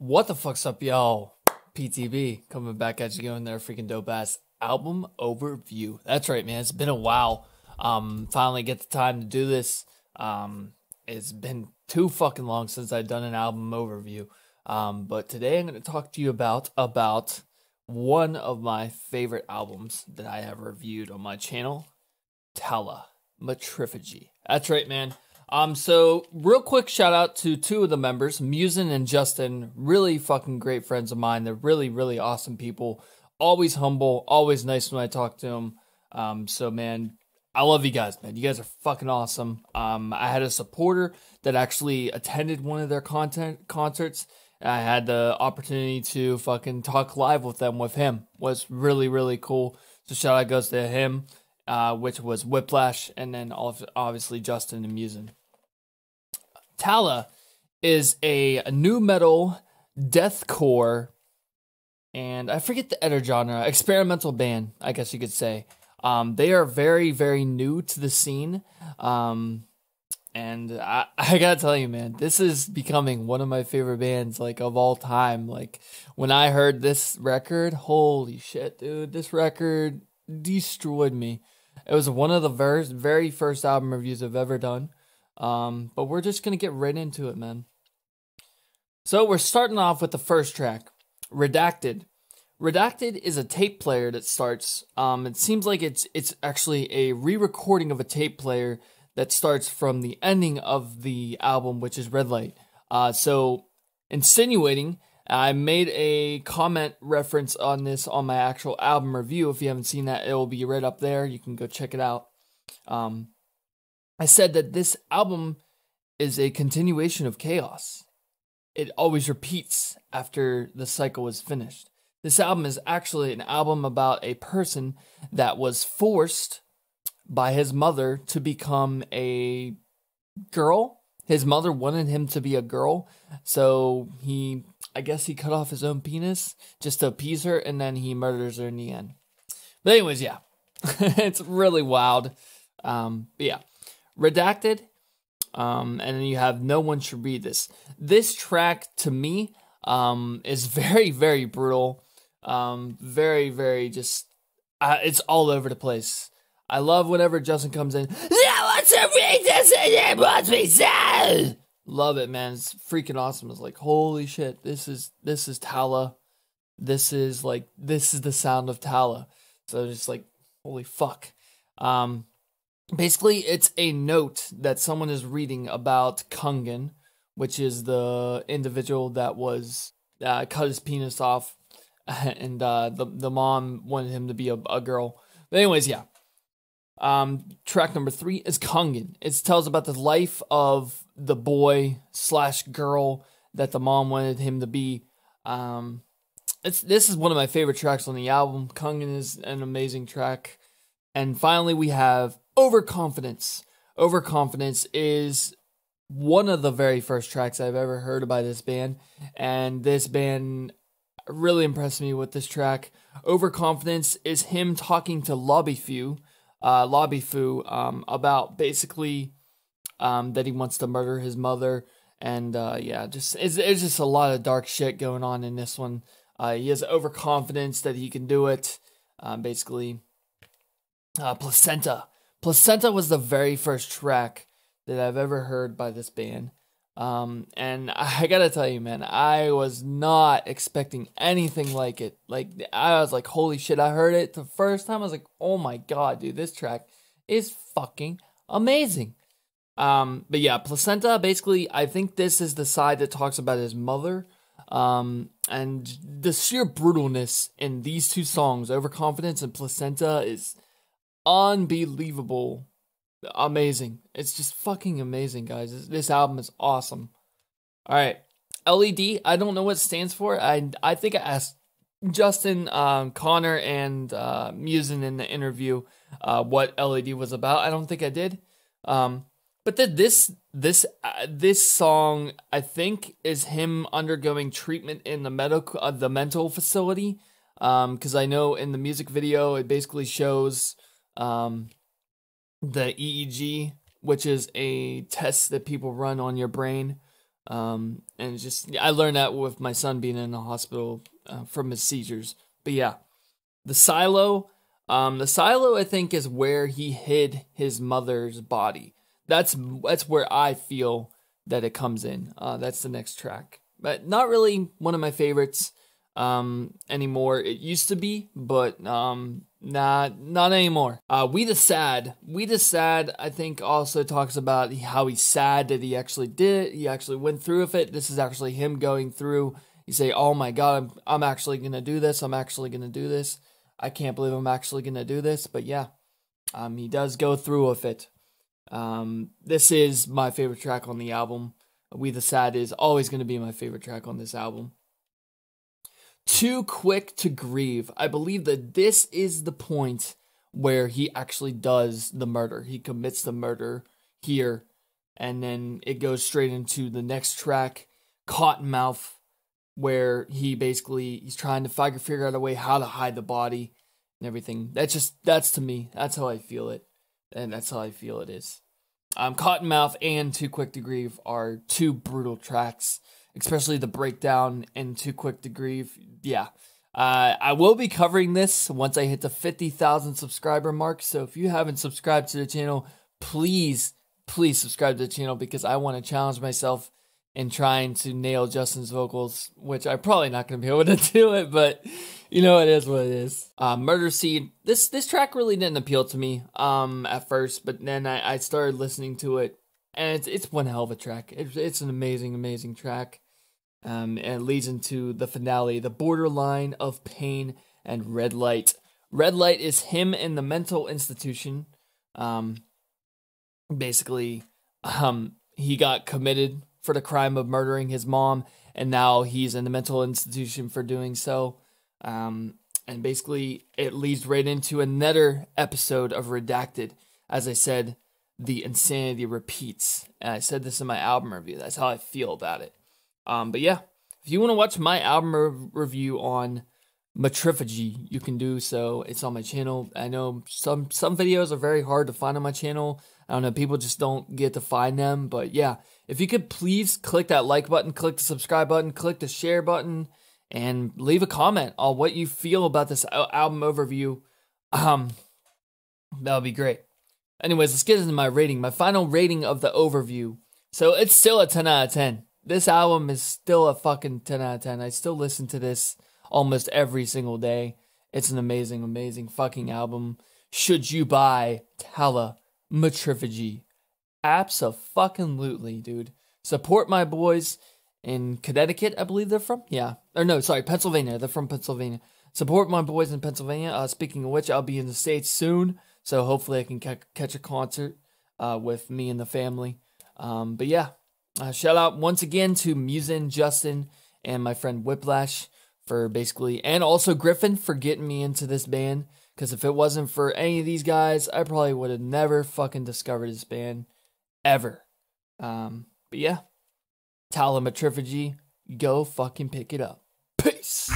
What the fuck's up, y'all? PTB coming back at you, going there, freaking dope ass album overview. That's right, man. It's been a while. Finally get the time to do this. It's been too fucking long since I've done an album overview. But today I'm going to talk to you about one of my favorite albums that I have reviewed on my channel, TALLAH, MATRIPHAGY. That's right, man. So real quick shout out to two of the members, Musin and Justin, really fucking great friends of mine. They're really, really awesome people. Always humble, always nice when I talk to them. So man, I love you guys, man. You guys are fucking awesome. I had a supporter that actually attended one of their concerts. I had the opportunity to fucking talk live with them with him. Was really, really cool. So shout out goes to him, which was Whiplash, and then obviously Justin and Musin. TALLAH is a new metal, deathcore, and I forget the other genre, experimental band, I guess you could say. They are very, very new to the scene, and I gotta tell you, man, this is becoming one of my favorite bands, like, of all time. Like, when I heard this record, holy shit, dude, this record destroyed me. It was one of the very first album reviews I've ever done. But we're just going to get right into it, man. So we're starting off with the first track, Redacted. Redacted is a tape player that starts. It seems like it's actually a re-recording of a tape player that starts from the ending of the album, which is Red Light. So insinuating, I made a comment reference on this on my actual album review. If you haven't seen that, it will be right up there. You can go check it out. I said that this album is a continuation of chaos. It always repeats after the cycle is finished. This album is actually an album about a person that was forced by his mother to become a girl. His mother wanted him to be a girl, so I guess he cut off his own penis just to appease her, and then he murders her in the end. But anyways, yeah, it's really wild. But yeah. Redacted, and then you have No One Should Read This. This track, to me, is very, very brutal. Very, very just, it's all over the place. I love whenever Justin comes in, "No one should read this, and it must be said." Love it, man. It's freaking awesome. It's like, holy shit, this is TALLAH. This is the sound of TALLAH. So just like, holy fuck. Basically, it's a note that someone is reading about Kungan, which is the individual that was cut his penis off, and the mom wanted him to be a girl. But anyways, yeah. Track number 3 is Kungan. It tells about the life of the boy/girl that the mom wanted him to be. This is one of my favorite tracks on the album. Kungan is an amazing track. And finally, we have Overconfidence. Overconfidence is one of the very first tracks I've ever heard by this band, and this band really impressed me with this track. Overconfidence is him talking to Lobby Fu, about basically that he wants to murder his mother, and yeah, it's just a lot of dark shit going on in this one. He has overconfidence that he can do it. Basically, Placenta. Placenta was the very first track that I've ever heard by this band. And I gotta tell you, man, I was not expecting anything like it. Like, I was like, holy shit, I heard it the first time. I was like, oh my god, dude, this track is fucking amazing. But yeah, Placenta, basically, I think this is the side that talks about his mother. And the sheer brutalness in these two songs, Overconfidence and Placenta, is unbelievable. Amazing. It's just fucking amazing, guys. This album is awesome. Alright, LED, I don't know what it stands for. I think I asked Justin, Connor, and Musin in the interview what LED was about. I don't think I did. But this song, I think, is him undergoing treatment in the mental facility. Because I know in the music video it basically shows the EEG, which is a test that people run on your brain. And it's just, I learned that with my son being in the hospital from his seizures. But yeah, the silo, I think is where he hid his mother's body. That's where I feel that it comes in. That's the next track, but not really one of my favorites anymore. It used to be, but not anymore. We the Sad, I think also talks about how he's sad that he actually did it. He actually went through with it. This is actually him going through. You say, oh my God, I'm actually going to do this. I'm actually going to do this. I can't believe I'm actually going to do this. But yeah, he does go through with it. This is my favorite track on the album. We the Sad is always going to be my favorite track on this album. Too Quick to Grieve. I believe that this is the point where he actually does the murder. He commits the murder here. And then it goes straight into the next track, Cottonmouth, where he's trying to figure out a way how to hide the body and everything. That's to me, that's how I feel it. And that's how I feel it is. Cottonmouth and Too Quick to Grieve are two brutal tracks, especially the breakdown and Too Quick to Grieve. Yeah. I will be covering this once I hit the 50,000 subscriber mark. So if you haven't subscribed to the channel, please subscribe to the channel, because I want to challenge myself in trying to nail Justin's vocals, which I'm probably not going to be able to do it, but you know, it is what it is. Murder Seed. This track really didn't appeal to me at first, but then I started listening to it, and it's one hell of a track. It's an amazing track. And it leads into the finale, The Borderline of Pain and Red Light. Red Light is him in the mental institution. Basically, he got committed for the crime of murdering his mom, and now he's in the mental institution for doing so. And basically, it leads right into another episode of Redacted. As I said, the insanity repeats. And I said this in my album review. That's how I feel about it. But yeah, if you want to watch my album review on MATRIPHAGY, you can do so. It's on my channel. I know some videos are very hard to find on my channel. I don't know, people just don't get to find them. But yeah, if you could please click that like button, click the subscribe button, click the share button, and leave a comment on what you feel about this album overview. That would be great. Anyways, let's get into my rating. My final rating of the overview. So it's still a 10 out of 10. This album is still a fucking 10 out of 10. I still listen to this almost every single day. It's an amazing fucking album. Should you buy TALLAH MATRIPHAGY? Abso-fucking-lutely, dude. Support my boys in Connecticut, I believe they're from. Yeah. Or no, sorry, Pennsylvania. They're from Pennsylvania. Support my boys in Pennsylvania. Speaking of which, I'll be in the States soon, so hopefully I can catch a concert with me and the family. But yeah, shout out once again to Musin, Justin, and my friend Whiplash for basically, and also Griffin for getting me into this band. Because if it wasn't for any of these guys, I probably would have never fucking discovered this band. Ever. But yeah. TALLAH MATRIPHAGY. Go fucking pick it up. Peace.